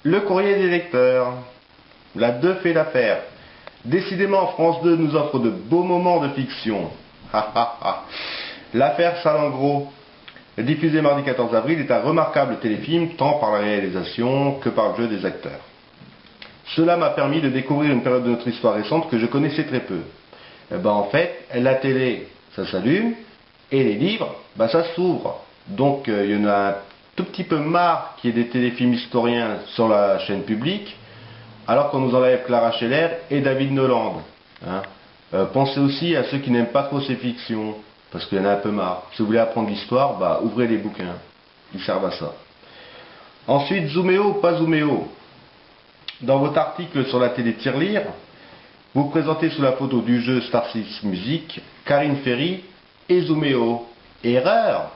Le courrier des lecteurs. La 2 fait l'affaire. Décidément, France 2 nous offre de beaux moments de fiction. L'affaire Salengro, diffusé mardi 14 avril, est un remarquable téléfilm tant par la réalisation que par le jeu des acteurs. Cela m'a permis de découvrir une période de notre histoire récente que je connaissais très peu. En fait, la télé, ça s'allume, et les livres, ça s'ouvre. Donc il y en a un tout petit peu marre qu'il y ait des téléfilms historiens sur la chaîne publique, alors qu'on nous enlève Clara Scheller et David Noland. Pensez aussi à ceux qui n'aiment pas trop ces fictions, parce qu'il y en a un peu marre. Si vous voulez apprendre l'histoire, ouvrez les bouquins. Ils servent à ça. Ensuite, Zooméo ou pas Zooméo. Dans votre article sur la télé Tirelire, vous présentez sous la photo du jeu Star Six Music Karine Ferry et Zooméo. Erreur,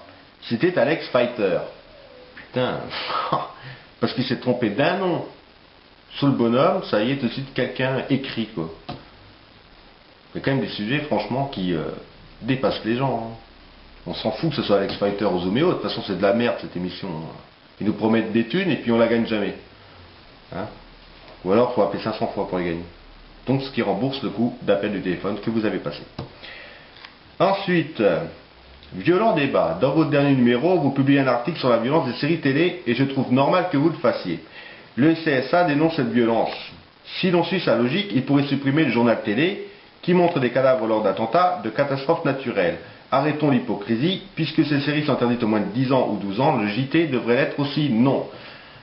c'était Alex Fighter. Putain, parce qu'il s'est trompé d'un nom. Sous le bonhomme, ça y est, tout de suite quelqu'un écrit, quoi. Il y a quand même des sujets, franchement, qui dépassent les gens. On s'en fout que ce soit Alex Fighter ou Zooméo, de toute façon c'est de la merde cette émission. Ils nous promettent des thunes et puis on la gagne jamais. Ou alors il faut appeler 500 fois pour les gagner. Donc ce qui rembourse le coût d'appel du téléphone que vous avez passé. Ensuite, violent débat. Dans votre dernier numéro, vous publiez un article sur la violence des séries télé et je trouve normal que vous le fassiez. Le CSA dénonce cette violence. Si l'on suit sa logique, il pourrait supprimer le journal télé qui montre des cadavres lors d'attentats, de catastrophes naturelles. Arrêtons l'hypocrisie, puisque ces séries sont interdites au moins de 10 ans ou 12 ans, le JT devrait l'être aussi, non.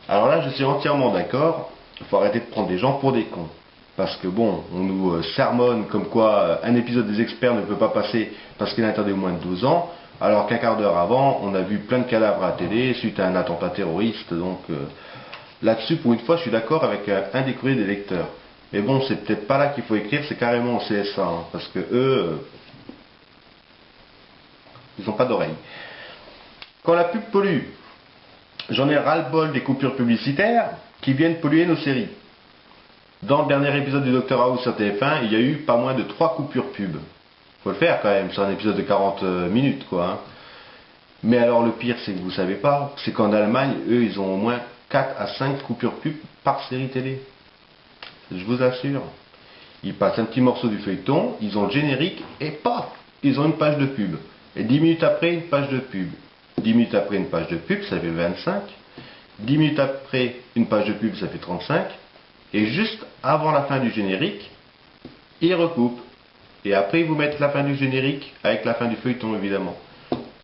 Alors là, je suis entièrement d'accord, il faut arrêter de prendre des gens pour des cons. Parce que bon, on nous sermonne comme quoi un épisode des experts ne peut pas passer parce qu'il est interdit au moins de 12 ans, alors qu'un quart d'heure avant, on a vu plein de cadavres à la télé suite à un attentat terroriste, donc là-dessus, pour une fois, je suis d'accord avec un des courriers des lecteurs. Mais bon, c'est peut-être pas là qu'il faut écrire, c'est carrément au CSA, parce que eux, ils n'ont pas d'oreilles. Quand la pub pollue, j'en ai ras-le-bol des coupures publicitaires qui viennent polluer nos séries. Dans le dernier épisode du Dr House sur TF1, il y a eu pas moins de 3 coupures pub. Faut le faire quand même, c'est un épisode de 40 minutes, quoi. Mais alors le pire, c'est que vous savez pas, c'est qu'en Allemagne, eux, ils ont au moins 4 à 5 coupures pub par série télé. Je vous assure. Ils passent un petit morceau du feuilleton, ils ont le générique, et paf, ils ont une page de pub. Et 10 minutes après, une page de pub. 10 minutes après, une page de pub, ça fait 25. 10 minutes après, une page de pub, ça fait 35. Et juste avant la fin du générique, ils recoupent. Et après, ils vous mettent la fin du générique avec la fin du feuilleton, évidemment.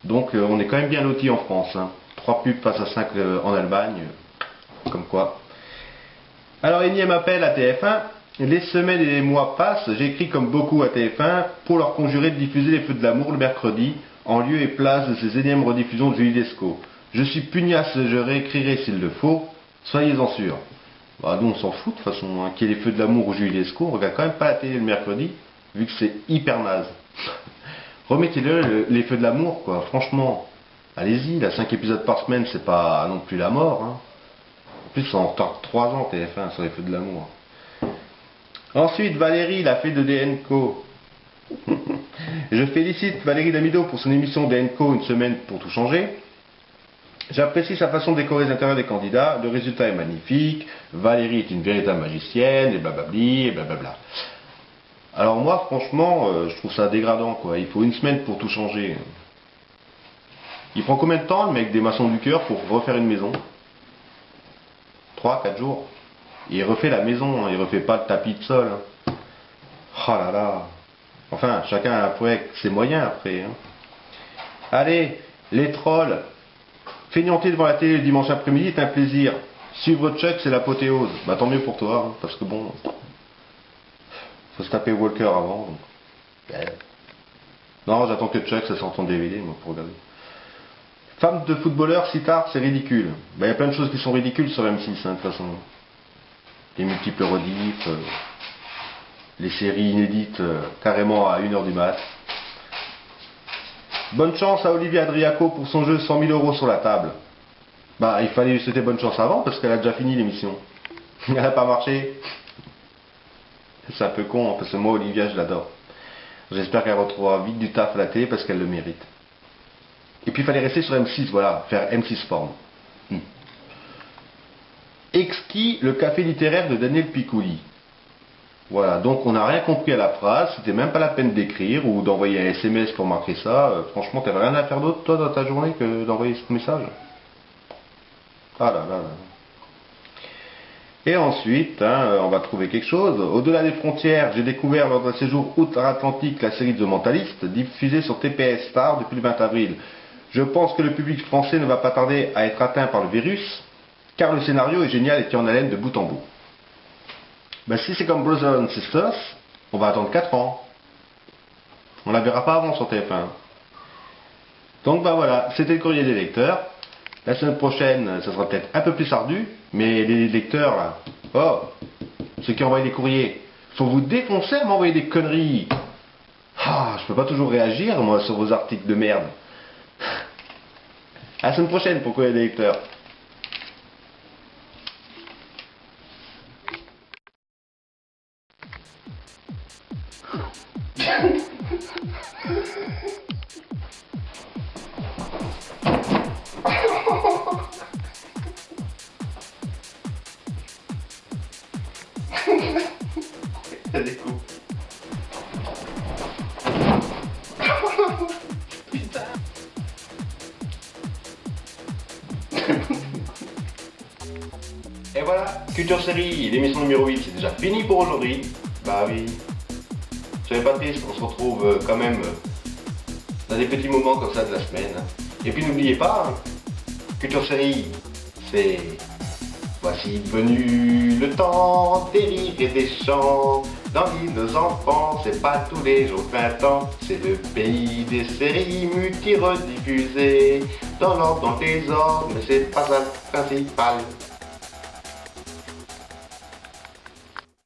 Donc, on est quand même bien lotis en France. 3 pubs face à 5 en Allemagne. Comme quoi. Alors, énième appel à TF1. Les semaines et les mois passent. J'écris comme beaucoup à TF1 pour leur conjurer de diffuser les Feux de l'amour le mercredi, en lieu et place de ces énièmes rediffusions de Julie Lescaut. Je suis pugnace, je réécrirai s'il le faut. Soyez-en sûrs. Nous, on s'en fout de toute façon. Qu'il y ait les Feux de l'amour ou Julie Lescaut, on regarde quand même pas la télé le mercredi, vu que c'est hyper naze. Remettez-le les Feux de l'amour, quoi. Franchement, allez-y, 5 épisodes par semaine, c'est pas non plus la mort. En plus, on retard 3 ans TF1 sur les Feux de l'amour. Ensuite, Valérie, la fée de DNCO. Je félicite Valérie Damido pour son émission DNCO Une semaine pour tout changer. J'apprécie sa façon de décorer les intérieurs des candidats. Le résultat est magnifique. Valérie est une véritable magicienne, et blablabli, et blablabla. Alors moi, franchement, je trouve ça dégradant, quoi. Il faut une semaine pour tout changer. Il prend combien de temps, le mec des maçons du cœur, pour refaire une maison? 3, 4 jours. Il refait la maison, il refait pas le tapis de sol. Oh là là. Enfin, chacun a après ses moyens après. Allez, les trolls. Feignanter devant la télé le dimanche après-midi est un plaisir. Suivre Chuck, c'est l'apothéose. Tant mieux pour toi, parce que bon, faut se taper Walker avant. Non, j'attends que Chuck, ça sorte en DVD, moi, pour regarder. Femme de footballeur si tard, c'est ridicule. Il y a plein de choses qui sont ridicules sur M6, de toute façon. Les multiples rediffs, les séries inédites carrément à 1h du mat. Bonne chance à Olivia Adriaco pour son jeu 100 000 € sur la table. Il fallait lui souhaiter bonne chance avant parce qu'elle a déjà fini l'émission. Elle n'a pas marché. C'est un peu con, parce que moi Olivia je l'adore. J'espère qu'elle retrouvera vite du taf à la télé parce qu'elle le mérite. Et puis il fallait rester sur M6, voilà, faire M6 Form. exquis le café littéraire de Daniel Piccoli. Voilà, donc on n'a rien compris à la phrase, c'était même pas la peine d'écrire ou d'envoyer un SMS pour marquer ça. Franchement, t'avais rien à faire d'autre toi dans ta journée que d'envoyer ce message. Ah là là là. Et ensuite, on va trouver quelque chose. Au-delà des frontières, j'ai découvert lors d'un séjour outre-Atlantique la série The Mentalist, diffusée sur TPS Star depuis le 20 avril. Je pense que le public français ne va pas tarder à être atteint par le virus, car le scénario est génial et tient en haleine de bout en bout. Ben, si c'est comme Brothers and Sisters, on va attendre 4 ans. On la verra pas avant sur TF1. Donc ben voilà, c'était le courrier des lecteurs. La semaine prochaine, ça sera peut-être un peu plus ardu, mais les lecteurs là, oh, ceux qui envoient des courriers, faut vous défoncer à m'envoyer des conneries. Ah, je peux pas toujours réagir moi sur vos articles de merde. À la semaine prochaine pour le courrier des lecteurs. Ça découpe. Putain. Et voilà, Culture Série, l'émission numéro 8, c'est déjà fini pour aujourd'hui. Bah oui. Soyez pas triste, on se retrouve quand même dans des petits moments comme ça de la semaine. Et puis n'oubliez pas, Culture Série, c'est... Voici venu le temps des rires et des chants. Dans l'île nos enfants, c'est pas tous les jours 20 ans. C'est le pays des séries multi-rediffusées. Dans l'ordre, dans les ordres, mais c'est pas ça le principal.